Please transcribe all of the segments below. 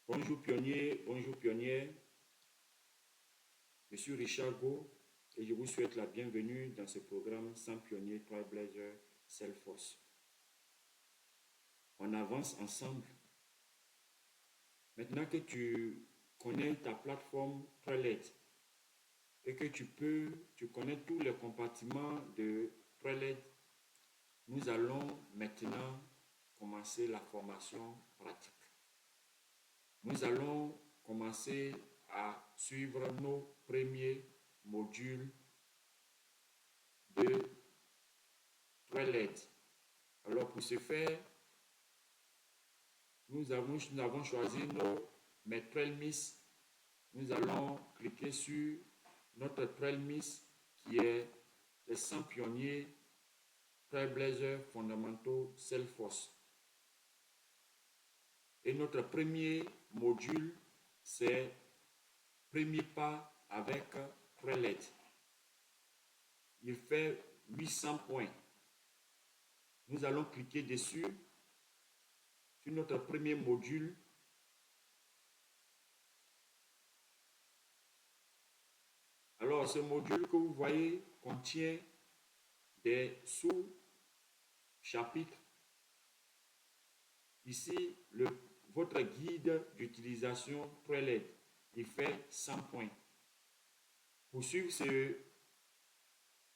Bonjour pionnier, bonjour pionnière. Je suis Richard Go et je vous souhaite la bienvenue dans ce programme 100 pionniers Trailblazer Salesforce. On avance ensemble. Maintenant que tu connais ta plateforme Trailhead et que tu connais tous les compartiments de Trailhead, nous allons maintenant commencer la formation pratique. Nous allons commencer à suivre nos premiers modules de Trailhead. Alors pour ce faire, nous avons choisi mes TrailMiss. Nous allons cliquer sur notre TrailMiss qui est les 100 pionniers Trailblazer fondamentaux Salesforce. Et notre premier module, c'est premier pas avec Trailhead. Il fait 800 points. Nous allons cliquer dessus sur notre premier module. Alors, ce module que vous voyez contient des sous-chapitres. Ici, votre guide d'utilisation Trailhead, il fait 100 points. Pour suivre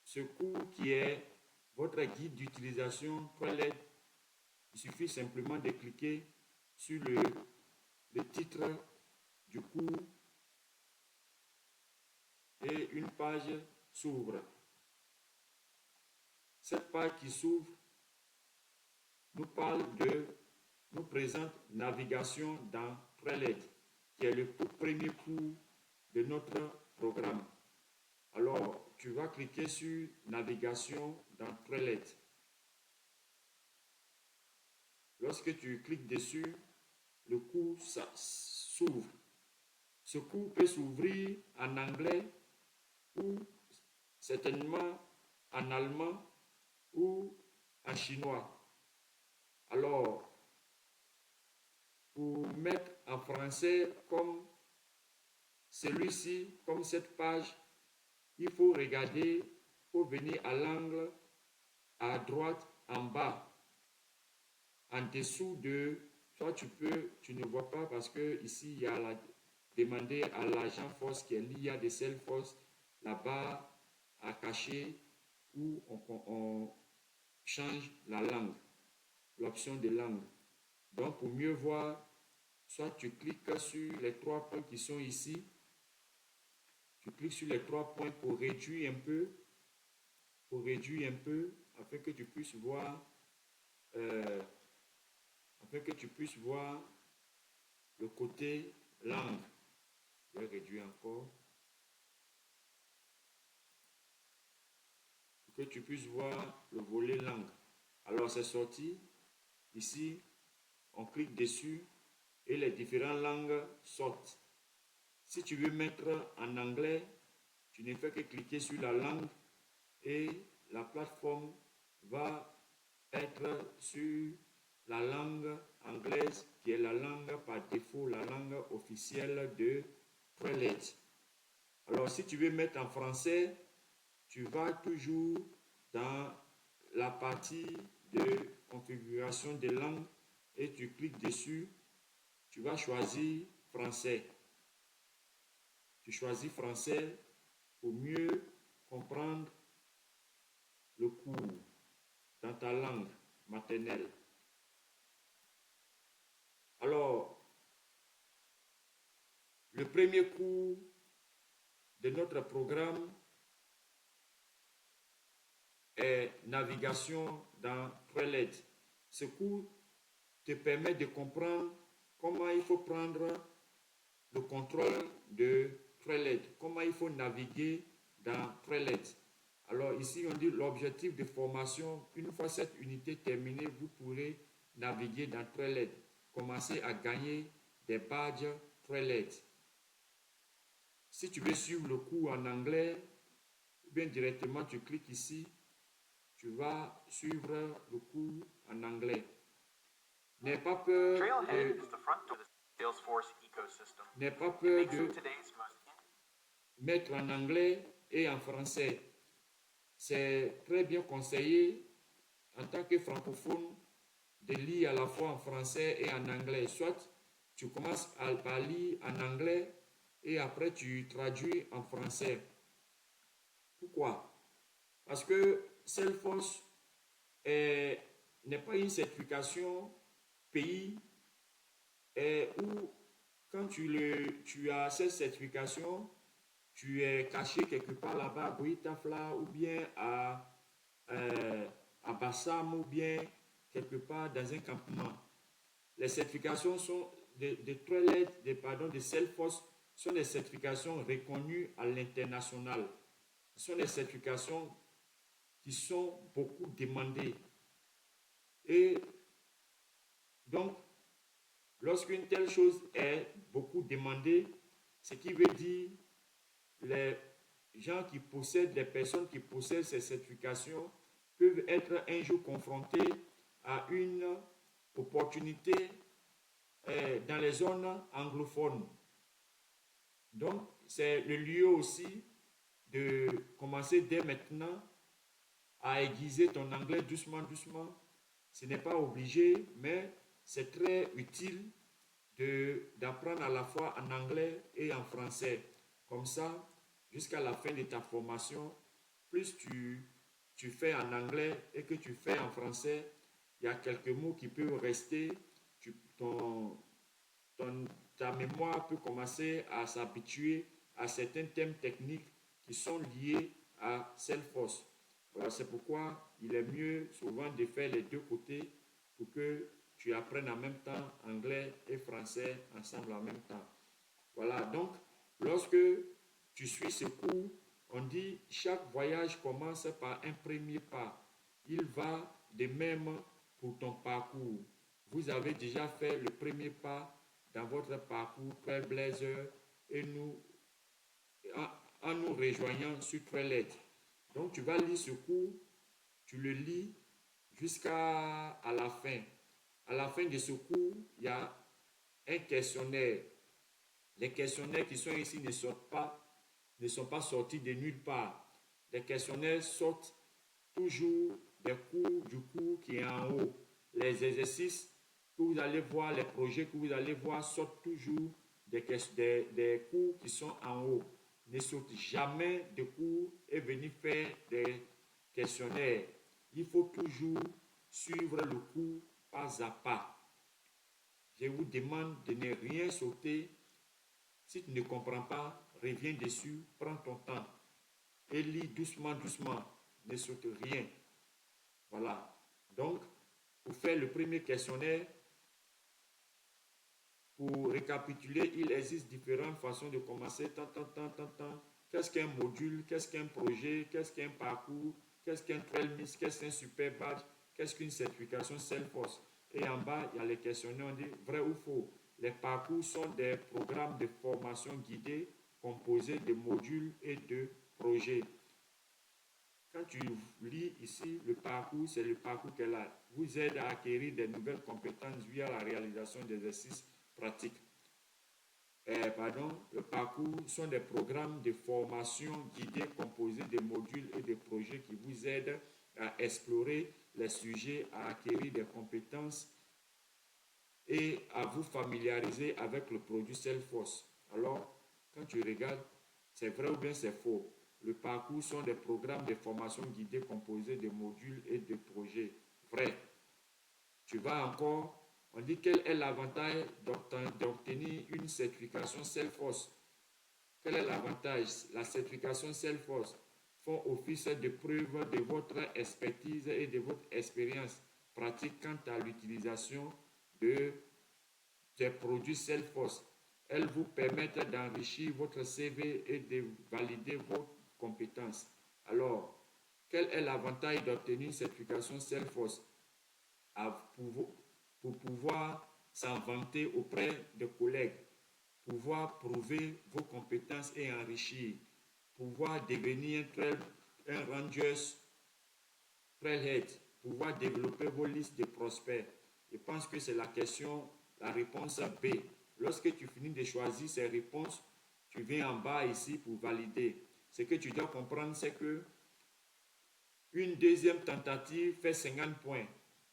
ce cours qui est votre guide d'utilisation Trailhead, il suffit simplement de cliquer sur le titre du cours et une page s'ouvre. Cette page qui s'ouvre nous présente navigation dans Trailhead, qui est le tout premier cours de notre programme. Alors, tu vas cliquer sur navigation dans Trailhead. Lorsque tu cliques dessus, le cours s'ouvre. Ce cours peut s'ouvrir en anglais ou certainement en allemand ou en chinois. Alors, pour mettre en français comme celui-ci, comme cette page, il faut regarder, il faut venir à l'angle à droite en bas, en dessous de, toi tu ne vois pas parce que ici il y a demander à l'agent force qui est l'IA de Salesforce, là-bas à cacher où on change la langue, l'option de langue. Donc pour mieux voir, soit tu cliques sur les 3 points qui sont ici, tu cliques sur les 3 points pour réduire un peu, afin que tu puisses voir, le côté langue. Je vais réduire encore, pour que tu puisses voir le volet langue. Alors c'est sorti, ici, on clique dessus et les différentes langues sortent. Si tu veux mettre en anglais, tu ne fais que cliquer sur la langue et la plateforme va être sur la langue anglaise qui est la langue par défaut, la langue officielle de Trailhead. Alors si tu veux mettre en français, tu vas toujours dans la partie de configuration des langues et tu cliques dessus, tu vas choisir français. Tu choisis français pour mieux comprendre le cours dans ta langue maternelle. Alors, le premier cours de notre programme est navigation dans Trailhead. Ce cours te permet de comprendre comment il faut prendre le contrôle de Trailhead, comment il faut naviguer dans Trailhead. Alors ici, on dit l'objectif de formation, une fois cette unité terminée, vous pourrez naviguer dans Trailhead, commencer à gagner des badges Trailhead. Si tu veux suivre le cours en anglais, bien directement tu cliques ici, tu vas suivre le cours en anglais. N'aie pas peur Salesforce ecosystem. n'aie pas It peur makes you de today's most mettre en anglais et en français. C'est très bien conseillé en tant que francophone de lire à la fois en français et en anglais. Soit tu commences par lire en anglais et après tu traduis en français. Pourquoi? Parce que Salesforce n'est pas une certification pays où quand tu as cette certification, tu es caché quelque part là-bas à Boïtafla ou bien à Bassam ou bien quelque part dans un campement. Les certifications sont de Trailhead, de Salesforce, sont des certifications reconnues à l'international. Ce sont des certifications qui sont beaucoup demandées. Et donc, lorsqu'une telle chose est beaucoup demandée, ce qui veut dire les gens qui possèdent, les personnes qui possèdent ces certifications peuvent être un jour confrontés à une opportunité dans les zones anglophones. Donc, c'est le lieu aussi de commencer dès maintenant à aiguiser ton anglais doucement, doucement. Ce n'est pas obligé, mais c'est très utile d'apprendre à la fois en anglais et en français. Comme ça, jusqu'à la fin de ta formation, plus tu fais en anglais et que tu fais en français, il y a quelques mots qui peuvent rester. Ta mémoire peut commencer à s'habituer à certains thèmes techniques qui sont liés à Salesforce. Voilà, c'est pourquoi il est mieux souvent de faire les deux côtés pour que tu apprennes en même temps anglais et français ensemble en même temps. Voilà, donc lorsque tu suis ce cours, on dit chaque voyage commence par un premier pas. Il va de même pour ton parcours. Vous avez déjà fait le premier pas dans votre parcours Trailblazer et en nous rejoignant sur Trailhead. Donc tu vas lire ce cours, tu le lis jusqu'à la fin. À la fin de ce cours, il y a un questionnaire. Les questionnaires qui sont ici ne sont pas sortis de nulle part. Les questionnaires sortent toujours des cours du cours qui est en haut. Les exercices que vous allez voir, les projets que vous allez voir sortent toujours des cours qui sont en haut. Ne sortez jamais de cours et venir faire des questionnaires. Il faut toujours suivre le cours pas à pas. Je vous demande de ne rien sauter. Si tu ne comprends pas, reviens dessus, prends ton temps et lis doucement, doucement. Ne saute rien. Voilà. Donc, pour faire le premier questionnaire, pour récapituler, il existe différentes façons de commencer. Qu'est-ce qu'un module? Qu'est-ce qu'un projet? Qu'est-ce qu'un parcours? Qu'est-ce qu'un trail miss? Qu'est-ce qu'un super badge? Qu'est-ce qu'une certification Salesforce? Et en bas, il y a les questionnaires. On dit vrai ou faux. Les parcours sont des programmes de formation guidés composés de modules et de projets. Quand tu lis ici, le parcours, c'est le parcours qu'elle a. Vous aide à acquérir des nouvelles compétences via la réalisation d'exercices pratiques. Le parcours sont des programmes de formation guidés composés de modules et de projets qui vous aident à explorer les sujets, à acquérir des compétences et à vous familiariser avec le produit Salesforce. Alors, quand tu regardes, c'est vrai ou bien c'est faux. Le parcours sont des programmes de formation guidés composés de modules et de projets. Vrai. Tu vas encore, on dit quel est l'avantage d'obtenir une certification Salesforce. Quel est l'avantage? La certification Salesforce font office de preuve de votre expertise et de votre expérience pratique quant à l'utilisation des produits Salesforce. Elles vous permettent d'enrichir votre CV et de valider vos compétences. Alors, quel est l'avantage d'obtenir une certification Salesforce? Pour pouvoir s'en vanter auprès de collègues, pouvoir prouver vos compétences et enrichir, pouvoir devenir un Rangers Trailhead, pouvoir développer vos listes de prospects. Je pense que c'est la réponse B. lorsque tu finis de choisir ces réponses, tu viens en bas ici pour valider. Ce que tu dois comprendre, c'est que une deuxième tentative fait 50 points.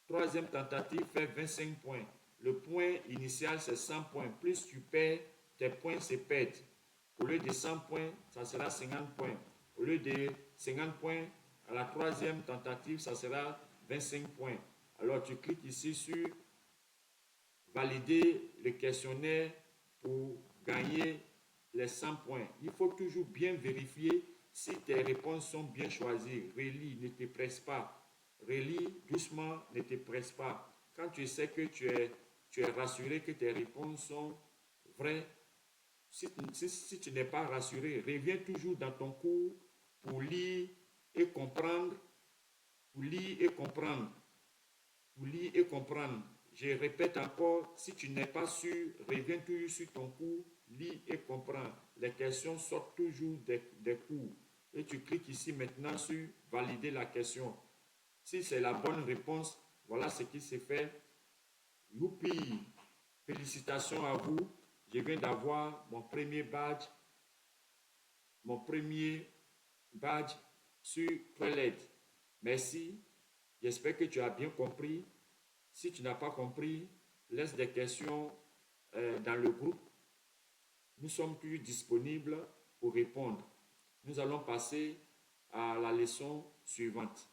Troisième tentative fait 25 points. Le point initial, c'est 100 points. Plus tu perds, tes points se perdent. Au lieu de 100 points, ça sera 50 points. Au lieu de 50 points, à la troisième tentative, ça sera 25 points. Alors, tu cliques ici sur valider le questionnaire pour gagner les 100 points. Il faut toujours bien vérifier si tes réponses sont bien choisies. Relis, ne te presse pas. Relis doucement, ne te presse pas. Quand tu sais que tu es rassuré que tes réponses sont vraies, si tu n'es pas rassuré, reviens toujours dans ton cours pour lire et comprendre. Pour lire et comprendre. Pour lire et comprendre. Je répète encore, si tu n'es pas sûr, reviens toujours sur ton cours, lis et comprends. Les questions sortent toujours des cours. Et tu cliques ici maintenant sur valider la question. Si c'est la bonne réponse, voilà ce qui s'est fait. Youpi! Félicitations à vous. Je viens d'avoir mon premier badge sur Quelled. Merci. J'espère que tu as bien compris. Si tu n'as pas compris, laisse des questions dans le groupe. Nous sommes toujours disponibles pour répondre. Nous allons passer à la leçon suivante.